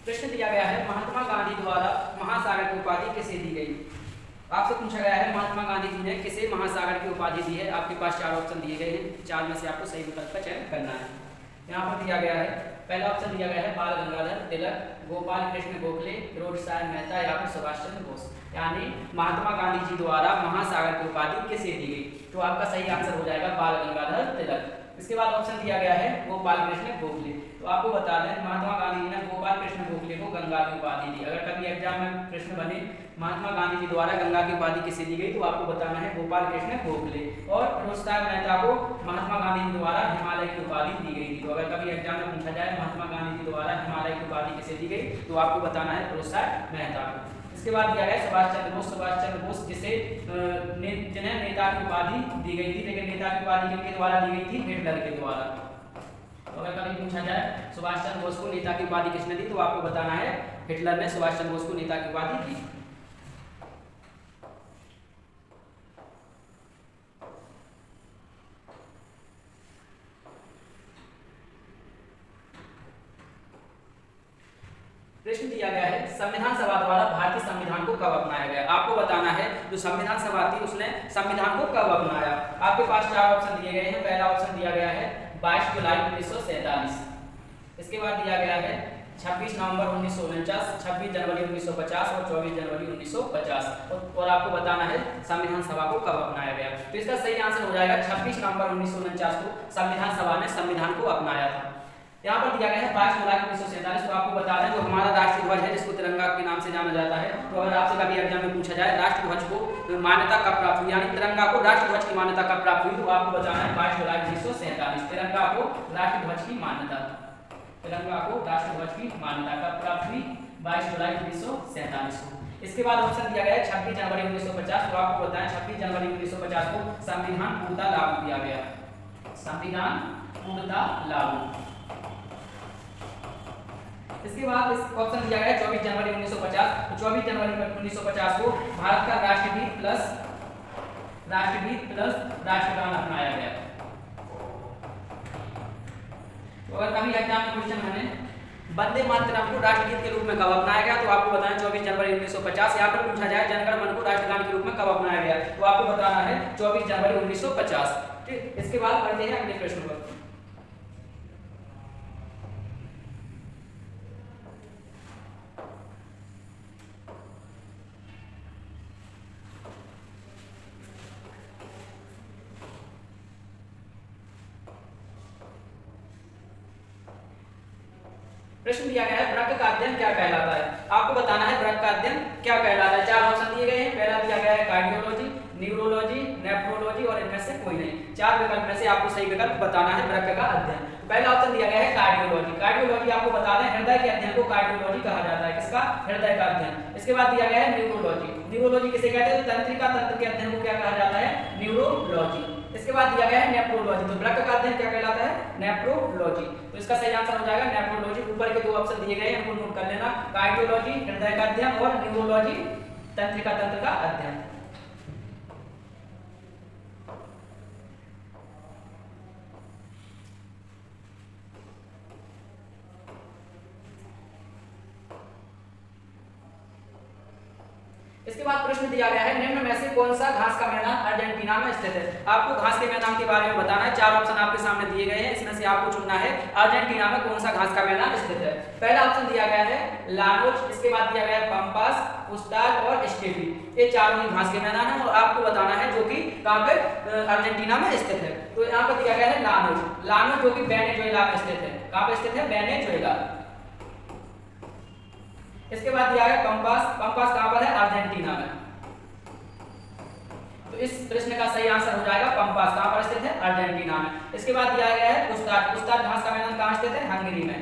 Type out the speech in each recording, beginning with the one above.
प्रश्न दिया गया है महात्मा गांधी द्वारा महासागर की उपाधि किसे दी गई। आपसे पूछा गया है महात्मा गांधी जी ने किसे महासागर की उपाधि दी है। आपके पास चार ऑप्शन दिए गए हैं, चार में से आपको सही विकल्प का चयन करना है। यहाँ पर दिया गया है, पहला ऑप्शन दिया गया है बाल गंगाधर तिलक, गोपाल कृष्ण गोखले, फिरोज शाह मेहता या फिर सुभाष चंद्र बोस। यानी महात्मा गांधी जी द्वारा महासागर की उपाधि किसे दी गई, तो आपका सही आंसर हो जाएगा बाल गंगाधर तिलक। इसके बाद ऑप्शन दिया गया है गोपाल कृष्ण गोखले। तो आपको बता दें महात्मा गांधी जी ने गोपाल कृष्ण गोखले को गंगा की उपाधि दी। अगर कभी एग्जाम में प्रश्न बने महात्मा गांधी जी द्वारा गंगा की उपाधि किसे दी गई, तो आपको बताना है गोपाल कृष्ण गोखले। और फिरोज शाह मेहता को महात्मा गांधी जी द्वारा हिमालय की उपाधि दी गई थी। तो अगर कभी एग्जाम में पूछा जाए महात्मा गांधी जी द्वारा हिमालय की उपाधि किसे दी गई, तो आपको बताना है फिरोज शाह मेहता को। इसके बाद दिया गया सुभाष चंद्र बोस। सुभाष चंद्र बोस जिसे जिन्हें नेता की उपाधि दी गई थी, लेकिन नेता की उपाधि किनके द्वारा दी गई थी, हिटलर के द्वारा। तो अगर कभी पूछा जाए सुभाष चंद्र बोस को नेता की उपाधि किसने दी, तो आपको बताना है हिटलर ने सुभाष चंद्र बोस को नेता की उपाधि दी। प्रश्न दिया गया है संविधान सभा द्वारा भारतीय संविधान को कब अपनाया गया। आपको बताना है जो संविधान सभा थी उसने संविधान को कब अपनाया। आपके पास चार ऑप्शन दिए गए हैं। पहला ऑप्शन दिया गया है 22 जुलाई 1947। इसके बाद दिया गया है 26 नवंबर 1949, 26 जनवरी 1950 और 24 जनवरी 1950। और आपको बताना है संविधान सभा को कब अपनाया गया। तो इसका सही आंसर हो जाएगा 26 नवंबर 1949 को संविधान सभा ने संविधान को अपनाया था। यहाँ पर दिया गया है 22 जुलाई 1947। तो आपको बता दें जो हमारा राष्ट्रीय ध्वज है जिसको तिरंगा के नाम से जाना जाता है, तो अगर आपसे कभी एग्जाम में पूछा जाए राष्ट्र ध्वज को मान्यता कब प्राप्त हुई, यानी तिरंगा को राष्ट्र ध्वज की मान्यता कब प्राप्त हुई, तो आपको बताना है 22 जुलाई 1947। तिरंगा को राष्ट्र ध्वज की मान्यता, तिरंगा को राष्ट्र ध्वज की मान्यता कब प्राप्त हुई, 22 जुलाई 1947 को। इसके बाद ऑप्शन दिया गया है 26 जनवरी 1950। तो आपको बताएं 26 जनवरी 1950 को संविधान पूर्णतः लागू किया गया, संविधान पूर्णतः लागू। इसके बाद इस ऑप्शन दिया गया है 24 जनवरी 1950। तो 24 जनवरी 1950 को भारत का राष्ट्रगीत प्लस राष्ट्रगान अपनाया गया। तो अगर कभी एग्जाम में क्वेश्चन बने वंदे मातरम को राष्ट्रगीत के रूप में कब अपनाया गया, तो आपको बताना 24 जनवरी 1950। यहाँ पर पूछा जाए जनगण मन को राष्ट्रगान के रूप में कब अपनाया गया, तो आपको बताना है 24 जनवरी 1950। ठीक, इसके बाद बढ़ते हैं अगले प्रश्न पर। प्रश्न दिया गया है वृक्क का अध्ययन क्या कहलाता है। आपको बताना है वृक्क का अध्ययन क्या कहलाता है। चार ऑप्शन दिए गए हैं। पहला दिया गया है कार्डियोलॉजी, न्यूरोलॉजी, नेफ्रोलॉजी और इनमें से कोई नहीं। चार विकल्प में से आपको सही विकल्प बताना है वृक्क का अध्ययन। पहला ऑप्शन दिया गया है कार्डियोलॉजी। कार्डियोलॉजी आपको बता दें हृदय के अध्ययन को कार्डियोलॉजी कहा जाता है, किसका, हृदय का अध्ययन। इसके बाद दिया गया है न्यूरोलॉजी। न्यूरोलॉजी किसे कहते हैं, तो तंत्रिका तंत्र के अध्ययन को क्या कहा जाता है, न्यूरोलॉजी। इसके बाद दिया गया है नेफ्रोलॉजी। तो वृक्क का अध्ययन क्या कहलाता है, नेफ्रोलॉजी। तो इसका सही आंसर हो जाएगा नेफ्रोलॉजी। ऊपर के दो ऑप्शन दिए गए हैं उनको नोट कर लेना, कार्डियोलॉजी हृदय का अध्ययन और न्यूरोलॉजी तंत्रिका तंत्र का अध्ययन। इसके बाद प्रश्न दिया गया है निम्न में से कौन सा घास का मैदान अर्जेंटीना में स्थित है। आपको घास के मैदान के बारे में बताना है। चार ऑप्शन आपके सामने दिए गए हैं, इसमें से आपको चुनना है अर्जेंटीना में कौन सा घास का मैदान स्थित है। पहला ऑप्शन दिया गया है लानोज, इसके बाद दिया गया है पंपास, पुस्ताज और स्टेफी। ये चारों ही घास के मैदान है और आपको बताना है जो कि कहां पे, अर्जेंटीना में स्थित है। तो यहाँ पर दिया गया है लानोज, लानोज जो कि वेनेजुएला में स्थित है। कहां पे स्थित है, वेनेजुएला। इसके बाद दिया गया पंपास, पंपास कहां पर है, अर्जेंटीना में। तो इस प्रश्न का सही आंसर हो जाएगा पंपास कहां पर स्थित है, अर्जेंटीना में। इसके बाद दिया गया है पुस्ताज, पुस्ताज घास का मैदान कहां स्थित है, हंगरी में।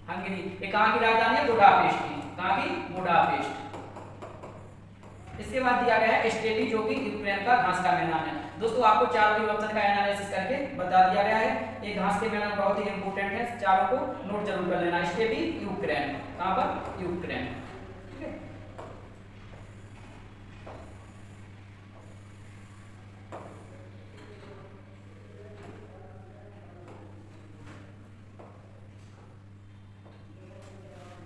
हंगरी ये कहां की राजधानी है, बुडापेस्ट की, कहां की, बुडापेस्ट। इसके बाद दिया गया है स्टेटी जो कि यूक्रेन का घास का मैदान है। दोस्तों आपको चारों ही ऑप्शन का एनालिसिस करके बता दिया गया है। ये घास के मैदान बहुत ही इंपॉर्टेंट है, चारों को नोट जरूर कर लेना। स्टेटी यूक्रेन, कहां पर, यूक्रेन। ठीक है,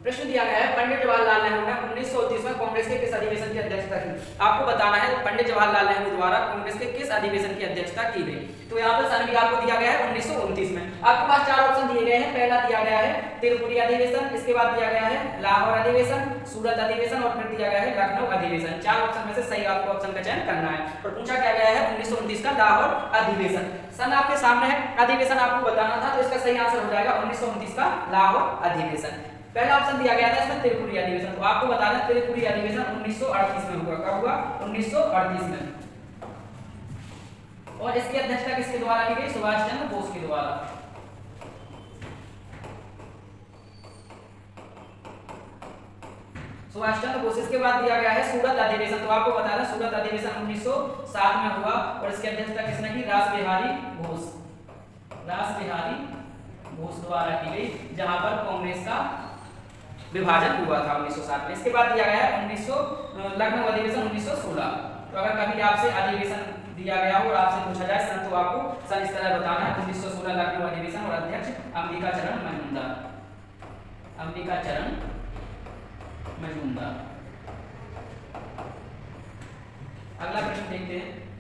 प्रश्न दिया गया है पंडित जवाहरलाल नेहरू ने 1929 में कांग्रेस के किस अधिवेशन की अध्यक्षता की। आपको बताना है पंडित जवाहरलाल नेहरू द्वारा कांग्रेस के किस अधिवेशन की अध्यक्षता की गई। तो यहाँ पर सन भी आपको दिया गया है 1929 में। आपके पास चार ऑप्शन दिए गए हैं। पहला दिया गया है त्रिपुरी अधिवेशन, इसके बाद दिया गया है लाहौर अधिवेशन, सूरत अधिवेशन और फिर दिया गया है लखनऊ अधिवेशन। चार ऑप्शन में से सही आपको ऑप्शन का चयन करना है। और पूछा क्या गया है 1929 का लाहौर अधिवेशन। सन आपके सामने है, अधिवेशन आपको बताना था, तो इसका सही आंसर हो जाएगा 1929 का लाहौर अधिवेशन। पहला ऑप्शन दिया गया था इसमें त्रिपुरी अधिवेशन, तो आपको बताना त्रिपुरी अधिवेशन 1938 में हुआ। कब हुआ? 1938 में। और इसकी अध्यक्षता किसके द्वारा की गई? सुभाष चंद्र बोस के द्वारा। सुभाष चंद्र बोस। इसके बाद दिया गया है सूरत अधिवेशन, तो आपको बताना सूरत अधिवेशन 1907 में हुआ और इसकी अध्यक्षता किसने की? रासबिहारी घोष। रासबिहारी घोष द्वारा की गई, जहां पर कांग्रेस का विभाजन हुआ था 1907 में। इसके बाद दिया गया है लखनऊ अधिवेशन 1916। तो अगर कभी आपसे अधिवेशन दिया गया हो और आपसे पूछा जाए सन, तो आपको सन इस तरह बताना है 1916 लखनऊ अधिवेशन और अध्यक्ष अंबिकाचरण मजूमदार। अंबिकाचरण मजूमदार। अगला प्रश्न देखते हैं।